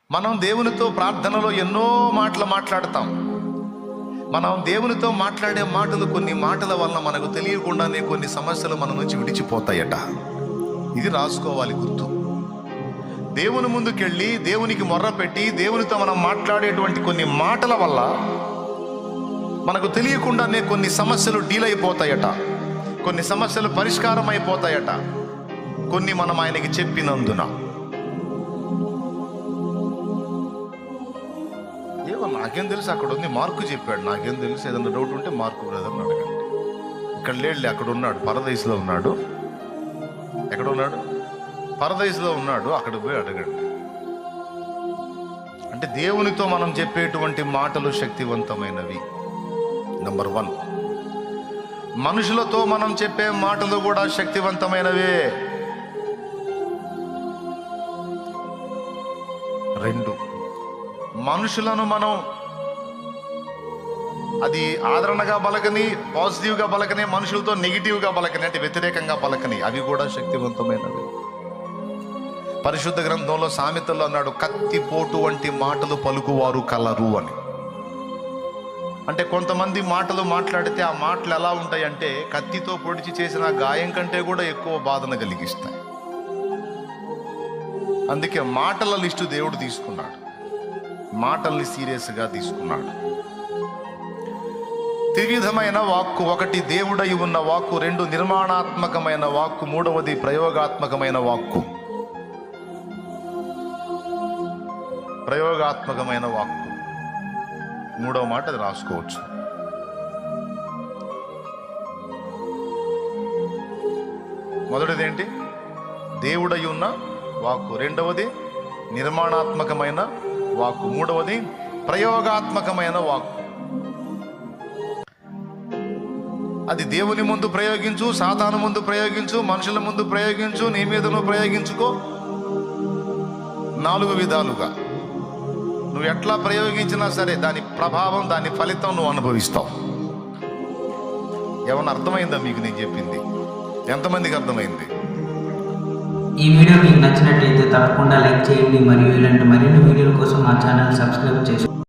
మనం దేవునితో ప్రార్థనలో ఎన్నో మాటలు మాట్లాడతాం. మనం దేవునితో మాట్లాడే మాటలు, కొన్ని మాటల వలన మనకు తెలియకుండానే కొన్ని సమస్యలు మన నుంచి విడిచిపోతాయట. ఇది రాసుకోవాలి గుర్తు. దేవుని ముందుకెళ్ళి దేవునికి మొర్ర పెట్టి దేవునితో మనం మాట్లాడేటువంటి కొన్ని మాటల వల్ల మనకు తెలియకుండానే కొన్ని సమస్యలు డీల్ అయిపోతాయట, కొన్ని సమస్యలు పరిష్కారం అయిపోతాయట, కొన్ని మనం ఆయనకి చెప్పినందున. ఏమో నాకేం తెలుసు, అక్కడ ఉంది మార్కు చెప్పాడు, నాకేం తెలుసు, ఏదన్నా డౌట్ ఉంటే మార్కు బ్రదర్ని అడగండి. ఇక్కడ లేడులే, అక్కడ ఉన్నాడు, పరదేశంలో ఉన్నాడు. ఎక్కడ ఉన్నాడు? పరదేశంలో ఉన్నాడు, అక్కడికి పోయి అడగండి. అంటే దేవునితో మనం చెప్పేటువంటి మాటలు శక్తివంతమైనవి. నంబర్ 1, మనుషులతో మనం చెప్పే మాటలు కూడా శక్తివంతమైనవే. 2, మనుషులను మనం అది ఆదరణగా పలకని, పాజిటివ్గా పలకని, మనుషులతో నెగిటివ్గా పలకని, అంటే వ్యతిరేకంగా పలకని, అవి కూడా శక్తివంతమైనవి. పరిశుద్ధ గ్రంథంలో సామెతల్లో అన్నాడు, కత్తిపోటు వంటి మాటలు పలుకువారు కలరు అని. అంటే కొంతమంది మాటలు మాట్లాడితే ఆ మాటలు ఎలా ఉంటాయంటే కత్తితో పొడిచి చేసిన గాయం కంటే కూడా ఎక్కువ బాధను కలిగిస్తాయి. అందుకే మాటల లిస్టు దేవుడు తీసుకున్నాడు, మాటల్ని సీరియస్గా తీసుకున్నాడు. త్రివిధమైన వాక్కు: 1 దేవుడై ఉన్న వాక్కు, 2 నిర్మాణాత్మకమైన వాక్కు, 3వది ప్రయోగాత్మకమైన వాక్కు. ప్రయోగాత్మకమైన వాక్కు 3వ మాట, అది రాసుకోవచ్చు. మొదటిది ఏంటి? దేవుడై ఉన్న వాక్కు. 2వది నిర్మాణాత్మకమైన వాక్కు. 3వది ప్రయోగాత్మకమైన వాక్కు. అది దేవుని ముందు ప్రయోగించు, సాతాను ముందు ప్రయోగించు, మనుషుల ముందు ప్రయోగించు, నీ మీద నువ్వు ప్రయోగించుకో. 4 విధాలుగా నువ్వు ఎట్లా ప్రయోగించినా సరే దాని ప్రభావం, దాని ఫలితం నువ్వు అనుభవిస్తావు. ఏమన్నా అర్థమైందా మీకు నేను చెప్పింది? ఎంతమందికి అర్థమైంది? ఈ వీడియో మీకు నచ్చినట్లయితే తప్పకుండా లైక్ చేయండి, మరియు ఇలాంటి మరిన్ని వీడియోల కోసం మా ఛానల్ సబ్స్క్రైబ్ చేసుకోండి.